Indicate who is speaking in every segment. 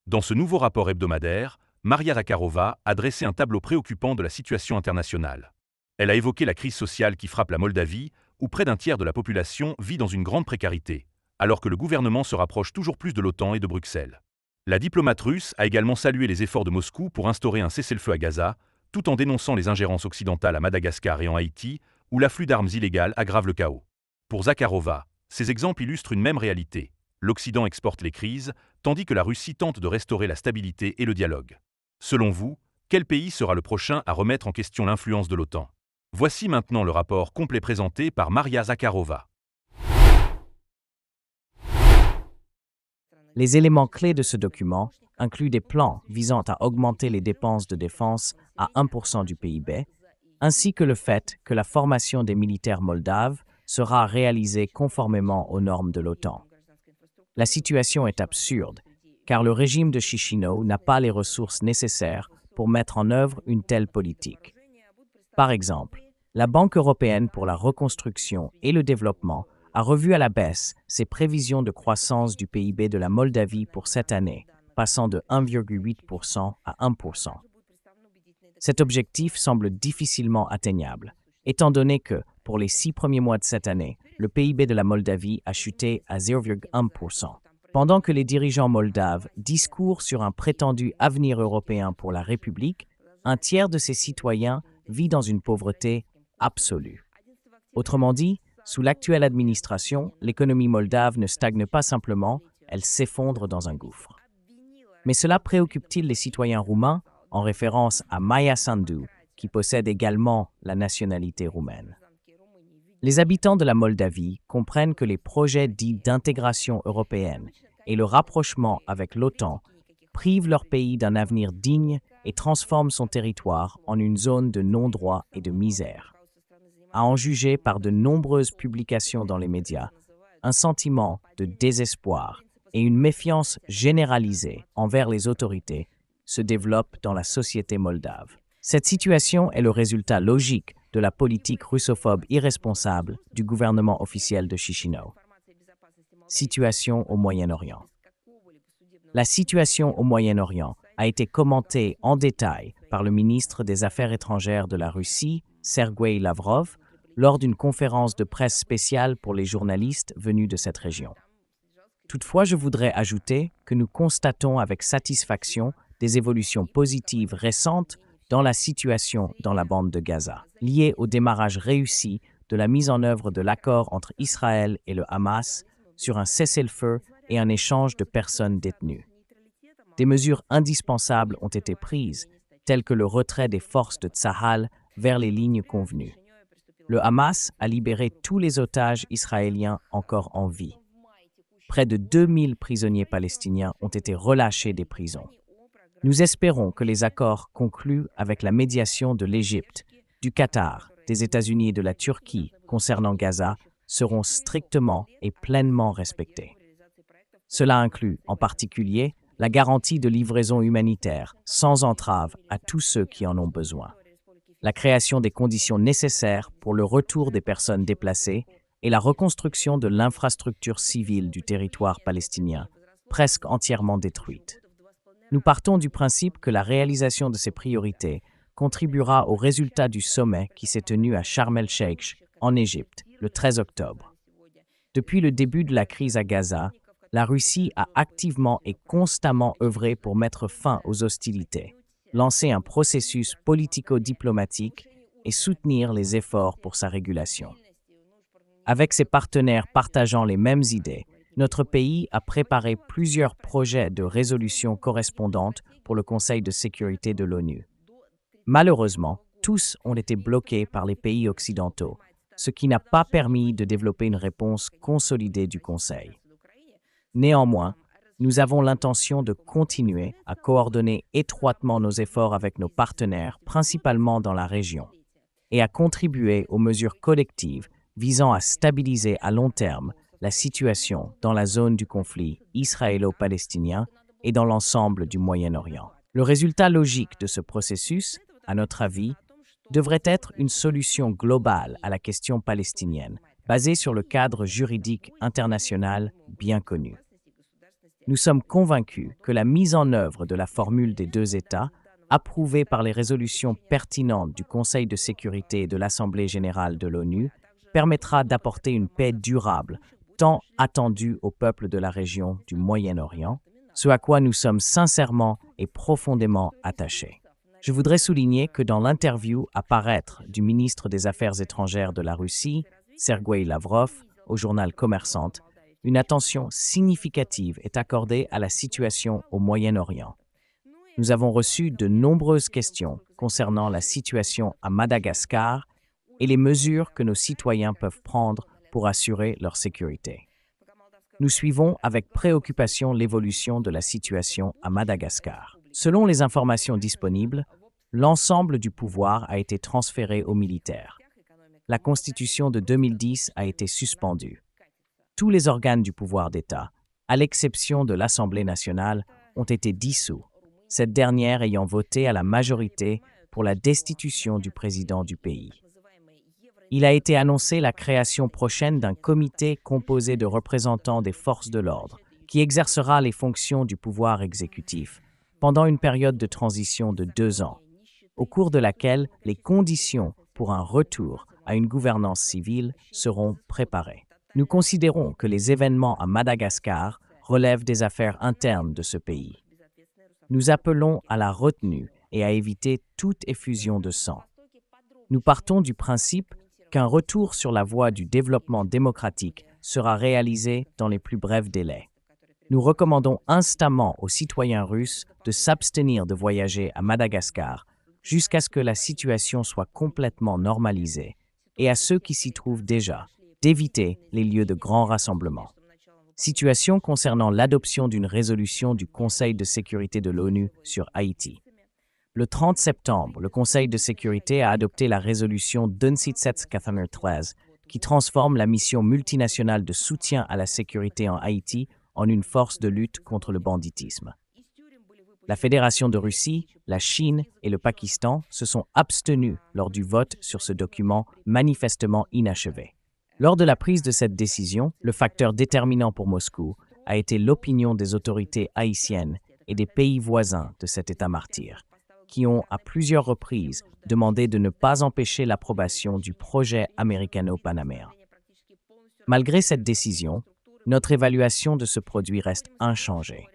Speaker 1: Dans ce nouveau rapport hebdomadaire, Maria Zakharova a dressé un tableau préoccupant de la situation internationale. Elle a évoqué la crise sociale qui frappe la Moldavie, où près d'un tiers de la population vit dans une grande précarité, alors que le gouvernement se rapproche toujours plus de l'OTAN et de Bruxelles. La diplomate russe a également salué les efforts de Moscou pour instaurer un cessez-le-feu à Gaza, tout en dénonçant les ingérences occidentales à Madagascar et en Haïti, où l'afflux d'armes illégales aggrave le chaos. Pour Zakharova, ces exemples illustrent une même réalité. L'Occident exporte les crises, tandis que la Russie tente de restaurer la stabilité et le dialogue. Selon vous, quel pays sera le prochain à remettre en question l'influence de l'OTAN? Voici maintenant le rapport complet présenté par Maria Zakharova.
Speaker 2: Les éléments clés de ce document incluent des plans visant à augmenter les dépenses de défense à 1% du PIB, ainsi que le fait que la formation des militaires moldaves sera réalisée conformément aux normes de l'OTAN. La situation est absurde, car le régime de Chisinau n'a pas les ressources nécessaires pour mettre en œuvre une telle politique. Par exemple, la Banque européenne pour la reconstruction et le développement a revu à la baisse ses prévisions de croissance du PIB de la Moldavie pour cette année, passant de 1,8% à 1%. Cet objectif semble difficilement atteignable, étant donné que, pour les 6 premiers mois de cette année, le PIB de la Moldavie a chuté à 0,1%. Pendant que les dirigeants moldaves discourent sur un prétendu avenir européen pour la République, un tiers de ses citoyens vit dans une pauvreté absolue. Autrement dit, sous l'actuelle administration, l'économie moldave ne stagne pas simplement, elle s'effondre dans un gouffre. Mais cela préoccupe-t-il les citoyens roumains, en référence à Maia Sandu, qui possède également la nationalité roumaine? Les habitants de la Moldavie comprennent que les projets dits d'intégration européenne et le rapprochement avec l'OTAN privent leur pays d'un avenir digne et transforment son territoire en une zone de non-droit et de misère. À en juger par de nombreuses publications dans les médias, un sentiment de désespoir et une méfiance généralisée envers les autorités se développent dans la société moldave. Cette situation est le résultat logique de la politique russophobe irresponsable du gouvernement officiel de Chisinau. Situation au Moyen-Orient. La situation au Moyen-Orient a été commentée en détail par le ministre des Affaires étrangères de la Russie, Sergueï Lavrov, lors d'une conférence de presse spéciale pour les journalistes venus de cette région. Toutefois, je voudrais ajouter que nous constatons avec satisfaction des évolutions positives récentes dans la situation dans la bande de Gaza, liées au démarrage réussi de la mise en œuvre de l'accord entre Israël et le Hamas sur un cessez-le-feu et un échange de personnes détenues. Des mesures indispensables ont été prises, telles que le retrait des forces de Tsahal vers les lignes convenues. Le Hamas a libéré tous les otages israéliens encore en vie. Près de 2000 prisonniers palestiniens ont été relâchés des prisons. Nous espérons que les accords conclus avec la médiation de l'Égypte, du Qatar, des États-Unis et de la Turquie concernant Gaza seront strictement et pleinement respectés. Cela inclut, en particulier, la garantie de livraison humanitaire sans entrave à tous ceux qui en ont besoin, la création des conditions nécessaires pour le retour des personnes déplacées et la reconstruction de l'infrastructure civile du territoire palestinien, presque entièrement détruite. Nous partons du principe que la réalisation de ces priorités contribuera au résultat du sommet qui s'est tenu à Sharm el-Sheikh, en Égypte, le 13 octobre. Depuis le début de la crise à Gaza, la Russie a activement et constamment œuvré pour mettre fin aux hostilités, lancer un processus politico-diplomatique et soutenir les efforts pour sa régulation. Avec ses partenaires partageant les mêmes idées, notre pays a préparé plusieurs projets de résolution correspondantes pour le Conseil de sécurité de l'ONU. Malheureusement, tous ont été bloqués par les pays occidentaux, ce qui n'a pas permis de développer une réponse consolidée du Conseil. Néanmoins, nous avons l'intention de continuer à coordonner étroitement nos efforts avec nos partenaires, principalement dans la région, et à contribuer aux mesures collectives visant à stabiliser à long terme la situation dans la zone du conflit israélo-palestinien et dans l'ensemble du Moyen-Orient. Le résultat logique de ce processus, à notre avis, devrait être une solution globale à la question palestinienne, basée sur le cadre juridique international bien connu. Nous sommes convaincus que la mise en œuvre de la formule des deux États, approuvée par les résolutions pertinentes du Conseil de sécurité et de l'Assemblée générale de l'ONU, permettra d'apporter une paix durable, tant attendue au peuple de la région du Moyen-Orient, ce à quoi nous sommes sincèrement et profondément attachés. Je voudrais souligner que dans l'interview à paraître du ministre des Affaires étrangères de la Russie, Sergueï Lavrov, au journal Commerçant, une attention significative est accordée à la situation au Moyen-Orient. Nous avons reçu de nombreuses questions concernant la situation à Madagascar et les mesures que nos citoyens peuvent prendre pour assurer leur sécurité. Nous suivons avec préoccupation l'évolution de la situation à Madagascar. Selon les informations disponibles, l'ensemble du pouvoir a été transféré aux militaires. La Constitution de 2010 a été suspendue. Tous les organes du pouvoir d'État, à l'exception de l'Assemblée nationale, ont été dissous, cette dernière ayant voté à la majorité pour la destitution du président du pays. Il a été annoncé la création prochaine d'un comité composé de représentants des forces de l'ordre, qui exercera les fonctions du pouvoir exécutif pendant une période de transition de 2 ans, au cours de laquelle les conditions pour un retour à une gouvernance civile seront préparées. Nous considérons que les événements à Madagascar relèvent des affaires internes de ce pays. Nous appelons à la retenue et à éviter toute effusion de sang. Nous partons du principe qu'un retour sur la voie du développement démocratique sera réalisé dans les plus brefs délais. Nous recommandons instamment aux citoyens russes de s'abstenir de voyager à Madagascar jusqu'à ce que la situation soit complètement normalisée et à ceux qui s'y trouvent déjà d'éviter les lieux de grands rassemblements. Situation concernant l'adoption d'une résolution du Conseil de sécurité de l'ONU sur Haïti. Le 30 septembre, le Conseil de sécurité a adopté la résolution 2713 qui transforme la mission multinationale de soutien à la sécurité en Haïti en une force de lutte contre le banditisme. La Fédération de Russie, la Chine et le Pakistan se sont abstenus lors du vote sur ce document manifestement inachevé. Lors de la prise de cette décision, le facteur déterminant pour Moscou a été l'opinion des autorités haïtiennes et des pays voisins de cet État martyr, qui ont à plusieurs reprises demandé de ne pas empêcher l'approbation du projet américano-panaméen. Malgré cette décision, notre évaluation de ce produit reste inchangée.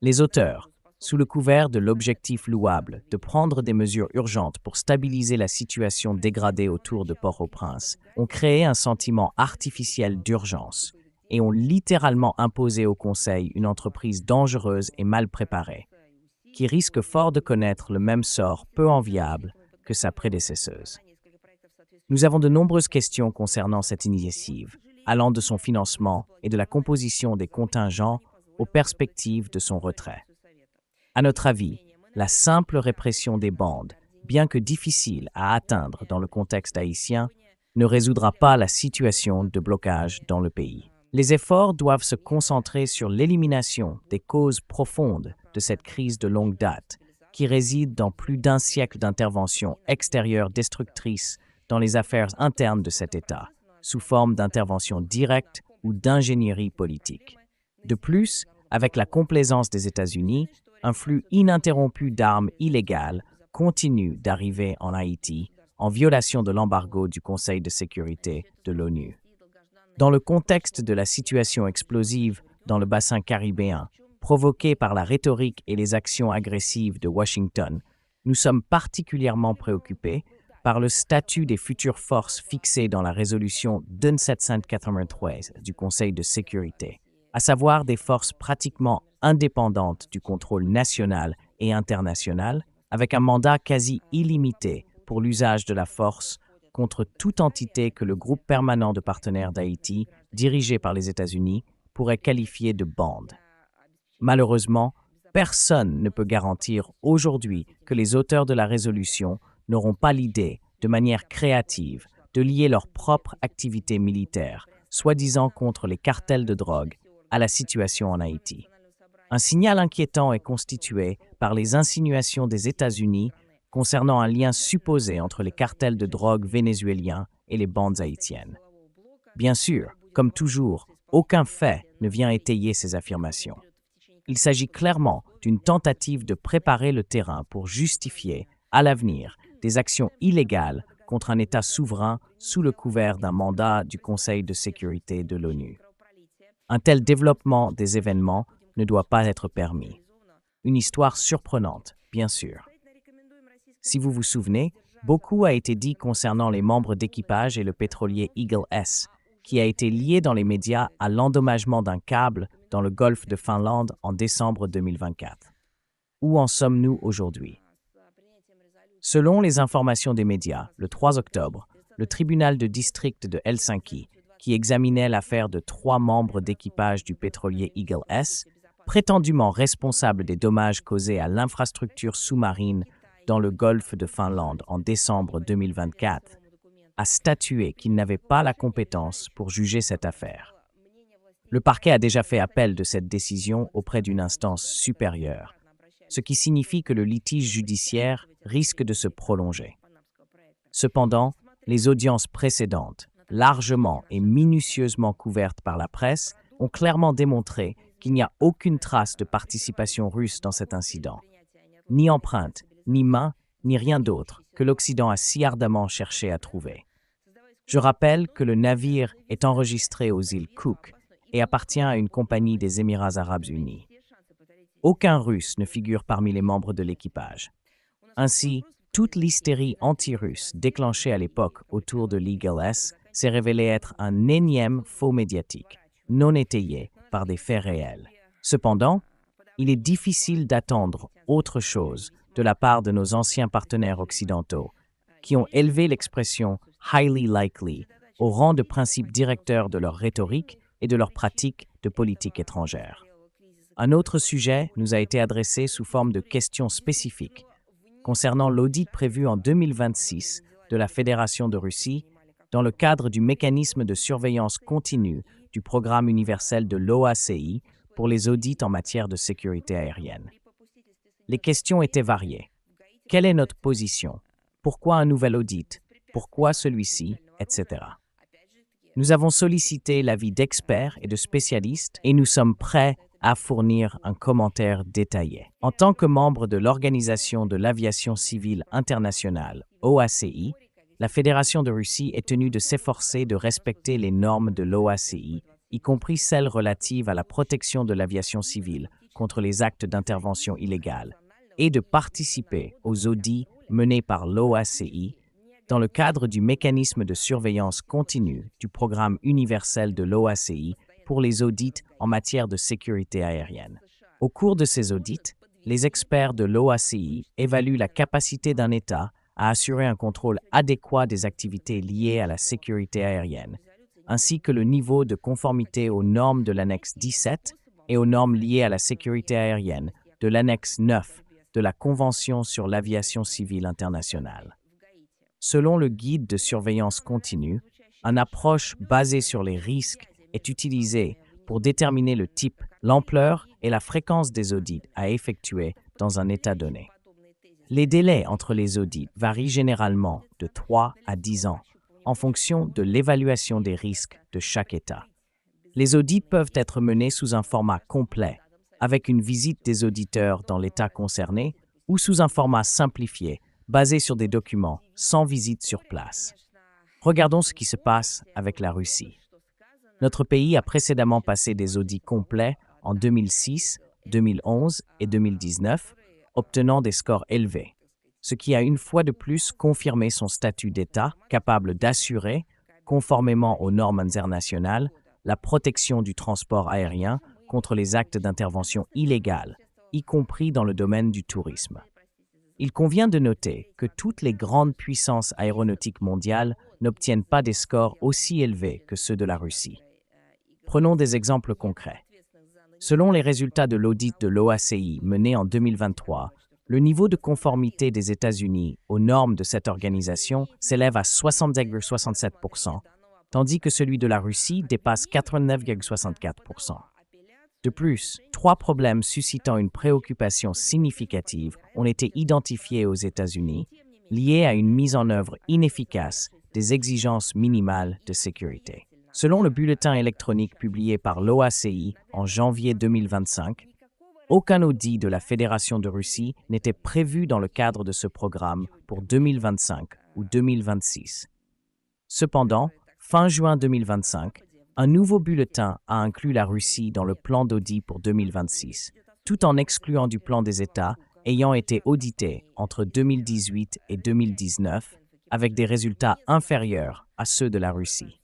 Speaker 2: Les auteurs, sous le couvert de l'objectif louable de prendre des mesures urgentes pour stabiliser la situation dégradée autour de Port-au-Prince, ont créé un sentiment artificiel d'urgence et ont littéralement imposé au Conseil une entreprise dangereuse et mal préparée, qui risque fort de connaître le même sort peu enviable que sa prédécesseuse. Nous avons de nombreuses questions concernant cette initiative, allant de son financement et de la composition des contingents aux perspectives de son retrait. À notre avis, la simple répression des bandes, bien que difficile à atteindre dans le contexte haïtien, ne résoudra pas la situation de blocage dans le pays. Les efforts doivent se concentrer sur l'élimination des causes profondes de cette crise de longue date, qui réside dans plus d'un siècle d'interventions extérieures destructrices dans les affaires internes de cet État, sous forme d'interventions directes ou d'ingénierie politique. De plus, avec la complaisance des États-Unis, un flux ininterrompu d'armes illégales continue d'arriver en Haïti en violation de l'embargo du Conseil de sécurité de l'ONU. Dans le contexte de la situation explosive dans le bassin caribéen, provoquée par la rhétorique et les actions agressives de Washington, nous sommes particulièrement préoccupés par le statut des futures forces fixées dans la résolution 2793 du Conseil de sécurité, à savoir des forces pratiquement indépendantes du contrôle national et international, avec un mandat quasi illimité pour l'usage de la force contre toute entité que le groupe permanent de partenaires d'Haïti, dirigé par les États-Unis, pourrait qualifier de bande. Malheureusement, personne ne peut garantir aujourd'hui que les auteurs de la résolution n'auront pas l'idée, de manière créative, de lier leur propre activité militaire, soi-disant contre les cartels de drogue, à la situation en Haïti. Un signal inquiétant est constitué par les insinuations des États-Unis concernant un lien supposé entre les cartels de drogue vénézuéliens et les bandes haïtiennes. Bien sûr, comme toujours, Aucun fait ne vient étayer ces affirmations. Il s'agit clairement d'une tentative de préparer le terrain pour justifier, à l'avenir, des actions illégales contre un État souverain sous le couvert d'un mandat du Conseil de sécurité de l'ONU. Un tel développement des événements ne doit pas être permis. Une histoire surprenante, bien sûr. Si vous vous souvenez, beaucoup a été dit concernant les membres d'équipage et le pétrolier Eagle S, qui a été lié dans les médias à l'endommagement d'un câble dans le golfe de Finlande en décembre 2024. Où en sommes-nous aujourd'hui? Selon les informations des médias, le 3 octobre, le tribunal de district de Helsinki, qui examinait l'affaire de 3 membres d'équipage du pétrolier Eagle S, prétendument responsables des dommages causés à l'infrastructure sous-marine dans le golfe de Finlande en décembre 2024, a statué qu'il n'avait pas la compétence pour juger cette affaire. Le parquet a déjà fait appel de cette décision auprès d'une instance supérieure, ce qui signifie que le litige judiciaire risque de se prolonger. Cependant, les audiences précédentes, largement et minutieusement couvertes par la presse, ont clairement démontré qu'il n'y a aucune trace de participation russe dans cet incident. Ni empreinte, ni main, ni rien d'autre que l'Occident a si ardemment cherché à trouver. Je rappelle que le navire est enregistré aux îles Cook et appartient à une compagnie des Émirats arabes unis. Aucun Russe ne figure parmi les membres de l'équipage. Ainsi, toute l'hystérie anti-russe déclenchée à l'époque autour de l'Eagle S s'est révélée être un énième faux médiatique, non étayé par des faits réels. Cependant, il est difficile d'attendre autre chose de la part de nos anciens partenaires occidentaux, qui ont élevé l'expression « highly likely » au rang de principe directeur de leur rhétorique et de leur pratique de politique étrangère. Un autre sujet nous a été adressé sous forme de questions spécifiques concernant l'audit prévu en 2026 de la Fédération de Russie dans le cadre du mécanisme de surveillance continue du programme universel de l'OACI pour les audits en matière de sécurité aérienne. Les questions étaient variées. Quelle est notre position? Pourquoi un nouvel audit? Pourquoi celui-ci? Etc. Nous avons sollicité l'avis d'experts et de spécialistes et nous sommes prêts à fournir un commentaire détaillé. En tant que membre de l'Organisation de l'aviation civile internationale, OACI, la Fédération de Russie est tenue de s'efforcer de respecter les normes de l'OACI, y compris celles relatives à la protection de l'aviation civile contre les actes d'intervention illégale, et de participer aux audits menés par l'OACI dans le cadre du mécanisme de surveillance continue du programme universel de l'OACI pour les audits en matière de sécurité aérienne. Au cours de ces audits, les experts de l'OACI évaluent la capacité d'un État à assurer un contrôle adéquat des activités liées à la sécurité aérienne, ainsi que le niveau de conformité aux normes de l'annexe 17 et aux normes liées à la sécurité aérienne de l'annexe 9 de la Convention sur l'aviation civile internationale. Selon le guide de surveillance continue, une approche basée sur les risques est utilisée pour déterminer le type, l'ampleur et la fréquence des audits à effectuer dans un État donné. Les délais entre les audits varient généralement de 3 à 10 ans en fonction de l'évaluation des risques de chaque État. Les audits peuvent être menés sous un format complet, avec une visite des auditeurs dans l'État concerné, ou sous un format simplifié, basé sur des documents, sans visite sur place. Regardons ce qui se passe avec la Russie. Notre pays a précédemment passé des audits complets en 2006, 2011 et 2019, obtenant des scores élevés, ce qui a une fois de plus confirmé son statut d'État capable d'assurer, conformément aux normes internationales, la protection du transport aérien contre les actes d'intervention illégale, y compris dans le domaine du tourisme. Il convient de noter que toutes les grandes puissances aéronautiques mondiales n'obtiennent pas des scores aussi élevés que ceux de la Russie. Prenons des exemples concrets. Selon les résultats de l'audit de l'OACI mené en 2023, le niveau de conformité des États-Unis aux normes de cette organisation s'élève à 60,67%, tandis que celui de la Russie dépasse 89,64%. De plus, 3 problèmes suscitant une préoccupation significative ont été identifiés aux États-Unis, liés à une mise en œuvre inefficace des exigences minimales de sécurité. Selon le bulletin électronique publié par l'OACI en janvier 2025, aucun audit de la Fédération de Russie n'était prévu dans le cadre de ce programme pour 2025 ou 2026. Cependant, fin juin 2025, un nouveau bulletin a inclus la Russie dans le plan d'audit pour 2026, tout en excluant du plan des États ayant été audités entre 2018 et 2019 avec des résultats inférieurs à ceux de la Russie.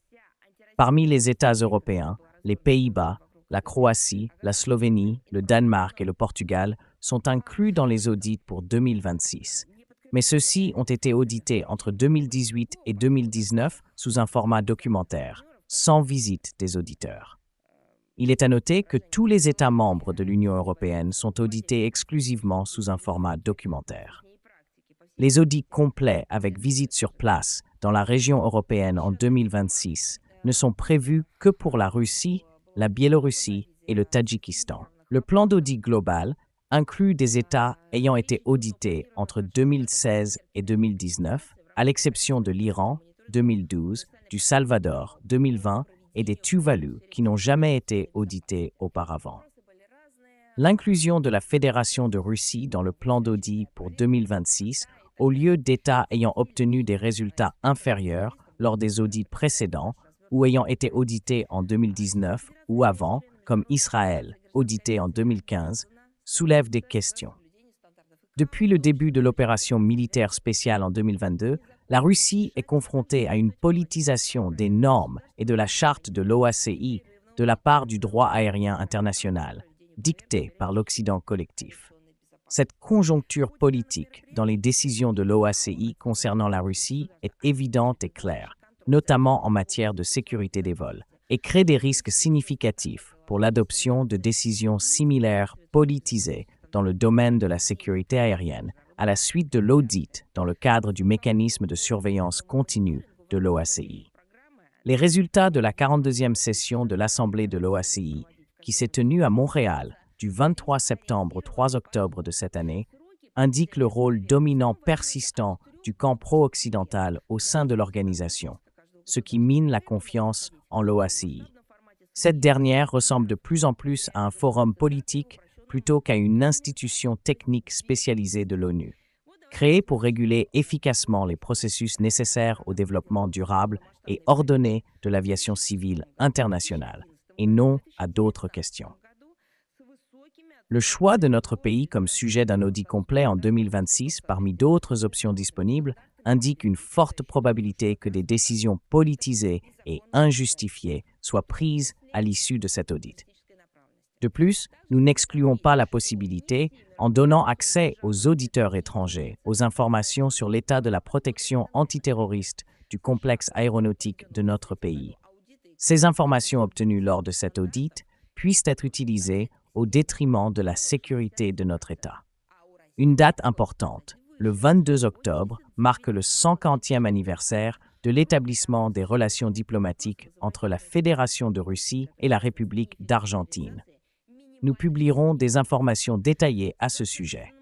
Speaker 2: Parmi les États européens, les Pays-Bas, la Croatie, la Slovénie, le Danemark et le Portugal sont inclus dans les audits pour 2026. Mais ceux-ci ont été audités entre 2018 et 2019 sous un format documentaire, sans visite des auditeurs. Il est à noter que tous les États membres de l'Union européenne sont audités exclusivement sous un format documentaire. Les audits complets avec visite sur place dans la région européenne en 2026 ne sont prévus que pour la Russie, la Biélorussie et le Tadjikistan. Le plan d'audit global inclut des États ayant été audités entre 2016 et 2019, à l'exception de l'Iran, 2012, du Salvador, 2020 et des Tuvalu qui n'ont jamais été audités auparavant. L'inclusion de la Fédération de Russie dans le plan d'audit pour 2026, au lieu d'États ayant obtenu des résultats inférieurs lors des audits précédents ou ayant été audités en 2019 ou avant, comme Israël, audité en 2015, soulève des questions. Depuis le début de l'opération militaire spéciale en 2022, la Russie est confrontée à une politisation des normes et de la charte de l'OACI de la part du droit aérien international, dictée par l'Occident collectif. Cette conjoncture politique dans les décisions de l'OACI concernant la Russie est évidente et claire, notamment en matière de sécurité des vols, et crée des risques significatifs pour l'adoption de décisions similaires politisées dans le domaine de la sécurité aérienne, à la suite de l'audit dans le cadre du mécanisme de surveillance continue de l'OACI. Les résultats de la 42e session de l'Assemblée de l'OACI, qui s'est tenue à Montréal du 23 septembre au 3 octobre de cette année, indiquent le rôle dominant persistant du camp pro-occidental au sein de l'organisation, ce qui mine la confiance en l'OACI. Cette dernière ressemble de plus en plus à un forum politique plutôt qu'à une institution technique spécialisée de l'ONU, créée pour réguler efficacement les processus nécessaires au développement durable et ordonné de l'aviation civile internationale, et non à d'autres questions. Le choix de notre pays comme sujet d'un audit complet en 2026 parmi d'autres options disponibles indique une forte probabilité que des décisions politisées et injustifiées soient prises à l'issue de cet audit. De plus, nous n'excluons pas la possibilité, en donnant accès aux auditeurs étrangers, aux informations sur l'état de la protection antiterroriste du complexe aéronautique de notre pays. Ces informations obtenues lors de cet audit puissent être utilisées au détriment de la sécurité de notre État. Une date importante, le 22 octobre, marque le 150e anniversaire de l'établissement des relations diplomatiques entre la Fédération de Russie et la République d'Argentine. Nous publierons des informations détaillées à ce sujet.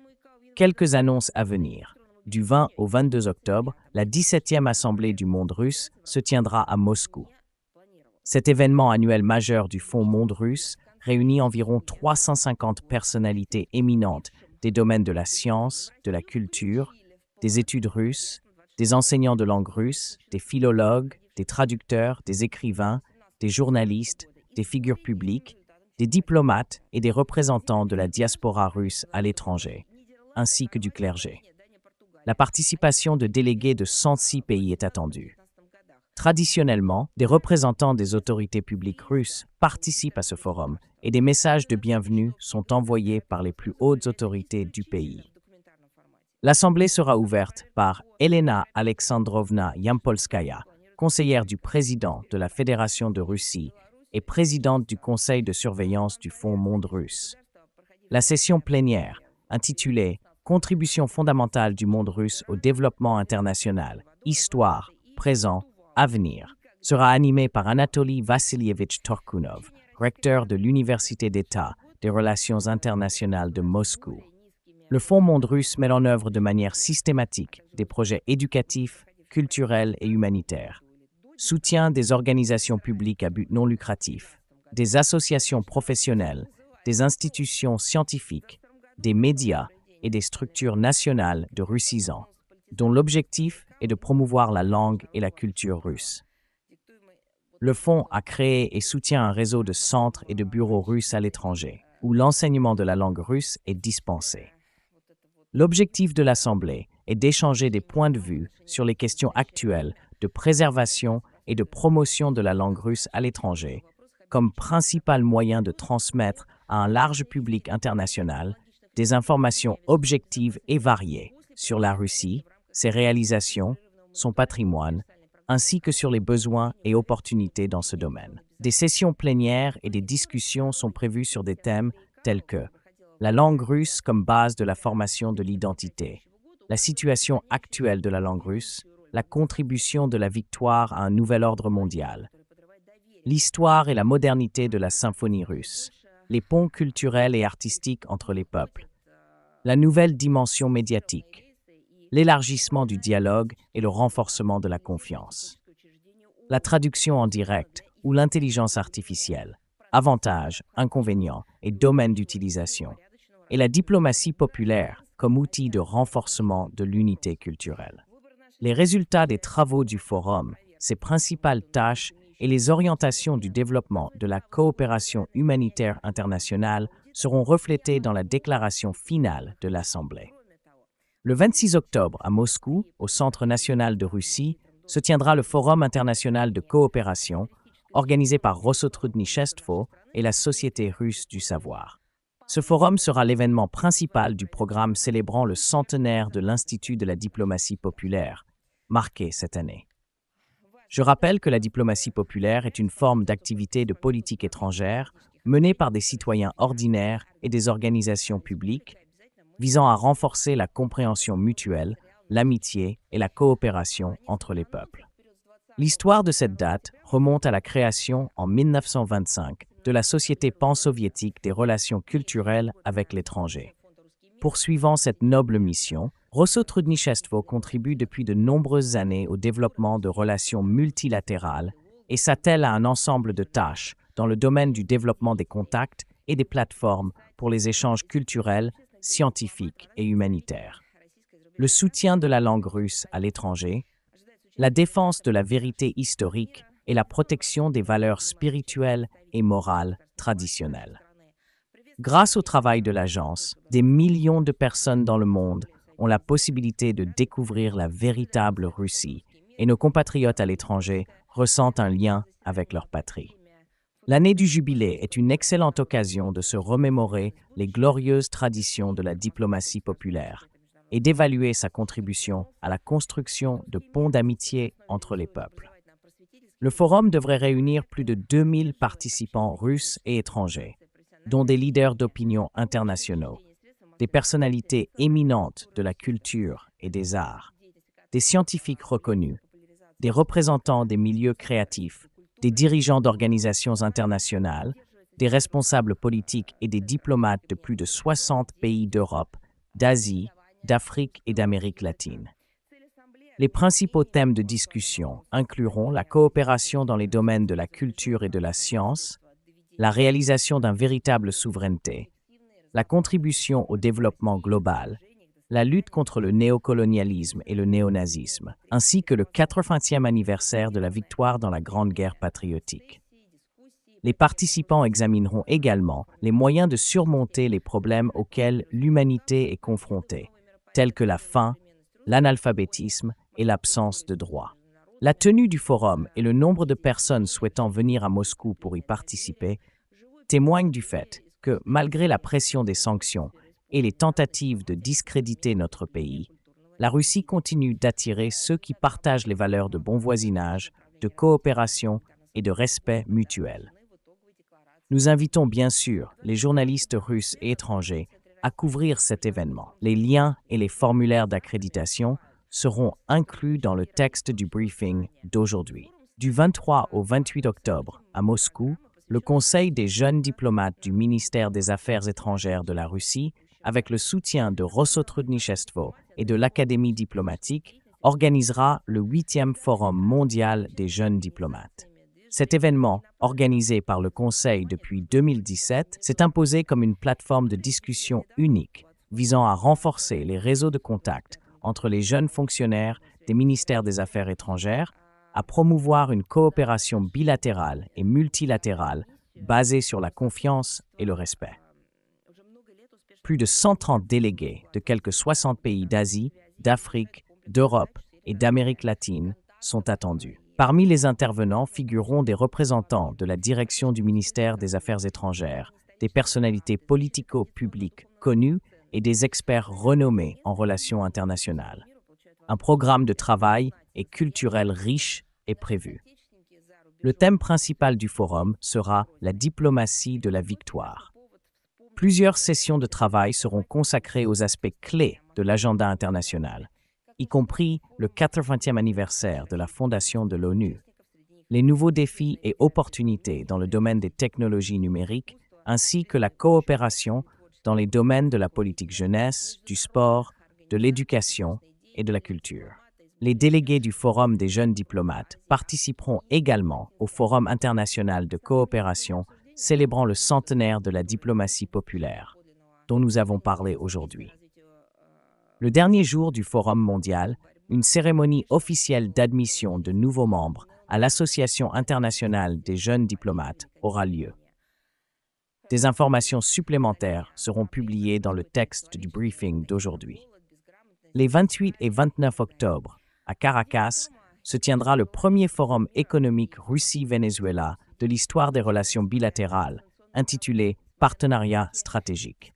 Speaker 2: Quelques annonces à venir. Du 20 au 22 octobre, la 17e Assemblée du monde russe se tiendra à Moscou. Cet événement annuel majeur du Fonds Monde russe réunit environ 350 personnalités éminentes des domaines de la science, de la culture, des études russes, des enseignants de langue russe, des philologues, des traducteurs, des écrivains, des journalistes, des figures publiques, des diplomates et des représentants de la diaspora russe à l'étranger, ainsi que du clergé. La participation de délégués de 106 pays est attendue. Traditionnellement, des représentants des autorités publiques russes participent à ce forum et des messages de bienvenue sont envoyés par les plus hautes autorités du pays. L'Assemblée sera ouverte par Elena Alexandrovna Yampolskaya, conseillère du président de la Fédération de Russie et présidente du Conseil de surveillance du Fonds Monde russe. La session plénière, intitulée « Contribution fondamentale du monde russe au développement international, histoire, présent, avenir », sera animée par Anatoly Vassilievitch Torkunov, recteur de l'Université d'État des Relations internationales de Moscou. Le Fonds Monde russe met en œuvre de manière systématique des projets éducatifs, culturels et humanitaires. soutien des organisations publiques à but non lucratif, des associations professionnelles, des institutions scientifiques, des médias et des structures nationales de russisants, dont l'objectif est de promouvoir la langue et la culture russe. Le fonds a créé et soutient un réseau de centres et de bureaux russes à l'étranger, où l'enseignement de la langue russe est dispensé. L'objectif de l'Assemblée est d'échanger des points de vue sur les questions actuelles de préservation et de promotion de la langue russe à l'étranger, comme principal moyen de transmettre à un large public international des informations objectives et variées sur la Russie, ses réalisations, son patrimoine, ainsi que sur les besoins et opportunités dans ce domaine. Des sessions plénières et des discussions sont prévues sur des thèmes tels que la langue russe comme base de la formation de l'identité, la situation actuelle de la langue russe, la contribution de la victoire à un nouvel ordre mondial, l'histoire et la modernité de la symphonie russe, les ponts culturels et artistiques entre les peuples, la nouvelle dimension médiatique, l'élargissement du dialogue et le renforcement de la confiance, la traduction en direct ou l'intelligence artificielle, avantages, inconvénients et domaines d'utilisation, et la diplomatie populaire comme outil de renforcement de l'unité culturelle. Les résultats des travaux du forum, ses principales tâches et les orientations du développement de la coopération humanitaire internationale seront reflétés dans la déclaration finale de l'Assemblée. Le 26 octobre, à Moscou, au Centre national de Russie, se tiendra le Forum international de coopération, organisé par Rossotrudnichestvo et la Société russe du savoir. Ce forum sera l'événement principal du programme célébrant le centenaire de l'Institut de la diplomatie populaire, marqué cette année. Je rappelle que la diplomatie populaire est une forme d'activité de politique étrangère menée par des citoyens ordinaires et des organisations publiques, visant à renforcer la compréhension mutuelle, l'amitié et la coopération entre les peuples. L'histoire de cette date remonte à la création en 1925 de la Société pansoviétique des relations culturelles avec l'étranger. Poursuivant cette noble mission, Rossotrudnichestvo contribue depuis de nombreuses années au développement de relations multilatérales et s'attelle à un ensemble de tâches dans le domaine du développement des contacts et des plateformes pour les échanges culturels, scientifiques et humanitaires. Le soutien de la langue russe à l'étranger, la défense de la vérité historique et la protection des valeurs spirituelles et morales traditionnelles. Grâce au travail de l'agence, des millions de personnes dans le monde ont la possibilité de découvrir la véritable Russie et nos compatriotes à l'étranger ressentent un lien avec leur patrie. L'année du jubilé est une excellente occasion de se remémorer les glorieuses traditions de la diplomatie populaire et d'évaluer sa contribution à la construction de ponts d'amitié entre les peuples. Le forum devrait réunir plus de 2000 participants russes et étrangers, dont des leaders d'opinion internationaux, des personnalités éminentes de la culture et des arts, des scientifiques reconnus, des représentants des milieux créatifs, des dirigeants d'organisations internationales, des responsables politiques et des diplomates de plus de 60 pays d'Europe, d'Asie, d'Afrique et d'Amérique latine. Les principaux thèmes de discussion incluront la coopération dans les domaines de la culture et de la science, la réalisation d'une véritable souveraineté, la contribution au développement global, la lutte contre le néocolonialisme et le néonazisme, ainsi que le 80e anniversaire de la victoire dans la Grande Guerre patriotique. Les participants examineront également les moyens de surmonter les problèmes auxquels l'humanité est confrontée, tels que la faim, l'analphabétisme et l'absence de droits. La tenue du forum et le nombre de personnes souhaitant venir à Moscou pour y participer témoignent du fait que, malgré la pression des sanctions et les tentatives de discréditer notre pays, la Russie continue d'attirer ceux qui partagent les valeurs de bon voisinage, de coopération et de respect mutuel. Nous invitons bien sûr les journalistes russes et étrangers à couvrir cet événement. Les liens et les formulaires d'accréditation seront inclus dans le texte du briefing d'aujourd'hui. Du 23 au 28 octobre, à Moscou, le Conseil des jeunes diplomates du ministère des Affaires étrangères de la Russie, avec le soutien de Rossotrudnichestvo et de l'Académie diplomatique, organisera le 8e Forum mondial des jeunes diplomates. Cet événement, organisé par le Conseil depuis 2017, s'est imposé comme une plateforme de discussion unique visant à renforcer les réseaux de contact entre les jeunes fonctionnaires des ministères des Affaires étrangères, à promouvoir une coopération bilatérale et multilatérale basée sur la confiance et le respect. Plus de 130 délégués de quelques 60 pays d'Asie, d'Afrique, d'Europe et d'Amérique latine sont attendus. Parmi les intervenants figureront des représentants de la direction du ministère des Affaires étrangères, des personnalités politico-publiques connues et des experts renommés en relations internationales. Un programme de travail et culturel riche est prévu. Le thème principal du forum sera la diplomatie de la victoire. Plusieurs sessions de travail seront consacrées aux aspects clés de l'agenda international, y compris le 80e anniversaire de la fondation de l'ONU, les nouveaux défis et opportunités dans le domaine des technologies numériques, ainsi que la coopération dans les domaines de la politique jeunesse, du sport, de l'éducation et de la culture. Les délégués du Forum des jeunes diplomates participeront également au Forum international de coopération célébrant le centenaire de la diplomatie populaire, dont nous avons parlé aujourd'hui. Le dernier jour du Forum mondial, une cérémonie officielle d'admission de nouveaux membres à l'Association internationale des jeunes diplomates aura lieu. Des informations supplémentaires seront publiées dans le texte du briefing d'aujourd'hui. Les 28 et 29 octobre, à Caracas, se tiendra le premier forum économique Russie-Venezuela de l'histoire des relations bilatérales, intitulé Partenariat stratégique.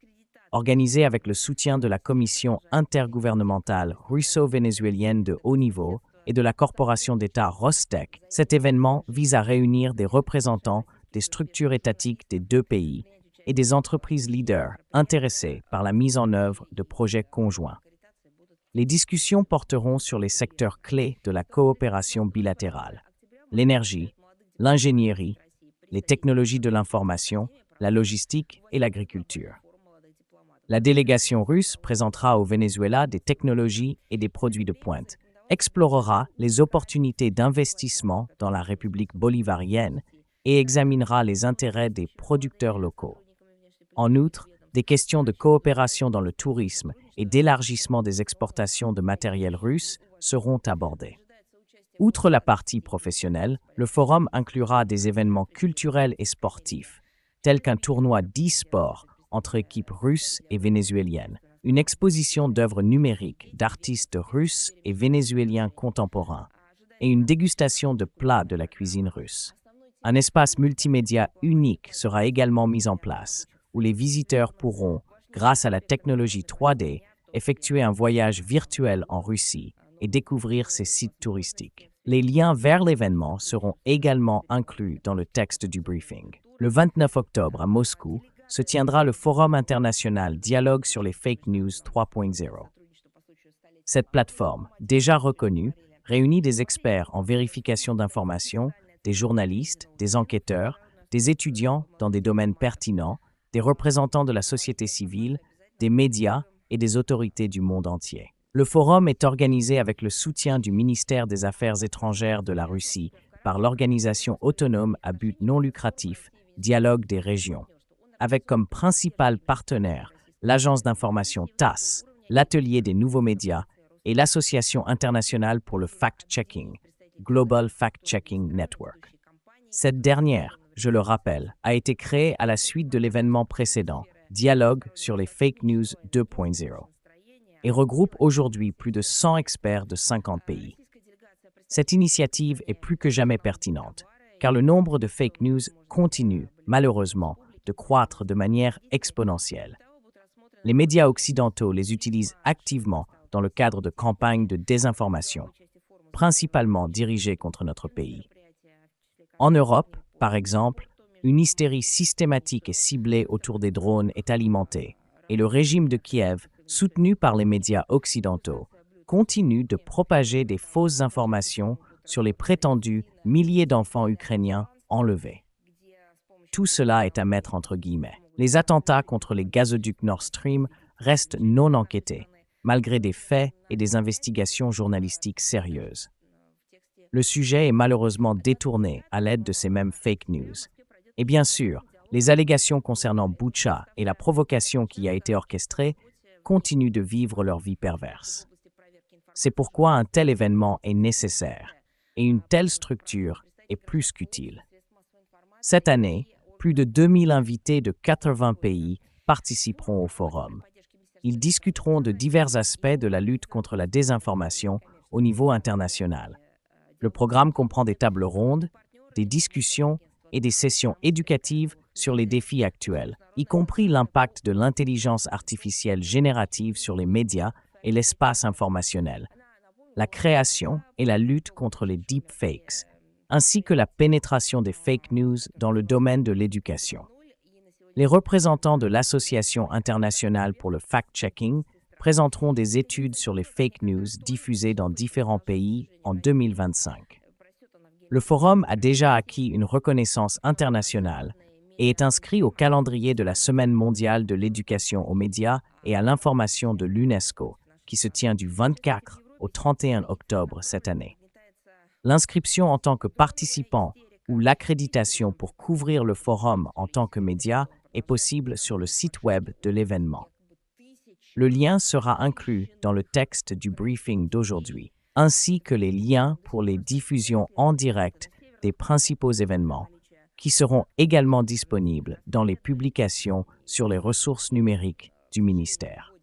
Speaker 2: Organisé avec le soutien de la Commission intergouvernementale russo-vénézuélienne de haut niveau et de la corporation d'État Rostec, cet événement vise à réunir des représentants des structures étatiques des deux pays et des entreprises leaders intéressées par la mise en œuvre de projets conjoints. Les discussions porteront sur les secteurs clés de la coopération bilatérale: l'énergie, l'ingénierie, les technologies de l'information, la logistique et l'agriculture. La délégation russe présentera au Venezuela des technologies et des produits de pointe, explorera les opportunités d'investissement dans la République bolivarienne et examinera les intérêts des producteurs locaux. En outre, des questions de coopération dans le tourisme et d'élargissement des exportations de matériel russe seront abordées. Outre la partie professionnelle, le forum inclura des événements culturels et sportifs, tels qu'un tournoi d'e-sport entre équipes russes et vénézuéliennes, une exposition d'œuvres numériques d'artistes russes et vénézuéliens contemporains, et une dégustation de plats de la cuisine russe. Un espace multimédia unique sera également mis en place, où les visiteurs pourront, grâce à la technologie 3D, effectuer un voyage virtuel en Russie et découvrir ses sites touristiques. Les liens vers l'événement seront également inclus dans le texte du briefing. Le 29 octobre à Moscou se tiendra le Forum international Dialogue sur les Fake News 3.0. Cette plateforme, déjà reconnue, réunit des experts en vérification d'informations, des journalistes, des enquêteurs, des étudiants dans des domaines pertinents, des représentants de la société civile, des médias et des autorités du monde entier. Le forum est organisé avec le soutien du ministère des Affaires étrangères de la Russie par l'organisation autonome à but non lucratif Dialogue des régions, avec comme principal partenaire l'agence d'information TASS, l'Atelier des nouveaux médias et l'Association internationale pour le fact-checking, Global Fact-Checking Network. Cette dernière, je le rappelle, a été créée à la suite de l'événement précédent, Dialogue sur les Fake News 2.0, et regroupe aujourd'hui plus de 100 experts de 50 pays. Cette initiative est plus que jamais pertinente, car le nombre de fake news continue, malheureusement, de croître de manière exponentielle. Les médias occidentaux les utilisent activement dans le cadre de campagnes de désinformation, principalement dirigées contre notre pays. En Europe, par exemple, une hystérie systématique et ciblée autour des drones est alimentée, et le régime de Kiev, soutenu par les médias occidentaux, continue de propager des fausses informations sur les prétendus milliers d'enfants ukrainiens enlevés. Tout cela est à mettre entre guillemets. Les attentats contre les gazoducs Nord Stream restent non enquêtés, malgré des faits et des investigations journalistiques sérieuses. Le sujet est malheureusement détourné à l'aide de ces mêmes fake news. Et bien sûr, les allégations concernant Boutcha et la provocation qui a été orchestrée continuent de vivre leur vie perverse. C'est pourquoi un tel événement est nécessaire et une telle structure est plus qu'utile. Cette année, plus de 2000 invités de 80 pays participeront au forum. Ils discuteront de divers aspects de la lutte contre la désinformation au niveau international. Le programme comprend des tables rondes, des discussions et des sessions éducatives sur les défis actuels, y compris l'impact de l'intelligence artificielle générative sur les médias et l'espace informationnel, la création et la lutte contre les deepfakes, ainsi que la pénétration des fake news dans le domaine de l'éducation. Les représentants de l'Association internationale pour le fact-checking présenteront des études sur les fake news diffusées dans différents pays en 2025. Le forum a déjà acquis une reconnaissance internationale et est inscrit au calendrier de la Semaine mondiale de l'éducation aux médias et à l'information de l'UNESCO, qui se tient du 24 au 31 octobre cette année. L'inscription en tant que participant ou l'accréditation pour couvrir le forum en tant que média est possible sur le site web de l'événement. Le lien sera inclus dans le texte du briefing d'aujourd'hui, ainsi que les liens pour les diffusions en direct des principaux événements, qui seront également disponibles dans les publications sur les ressources numériques du ministère.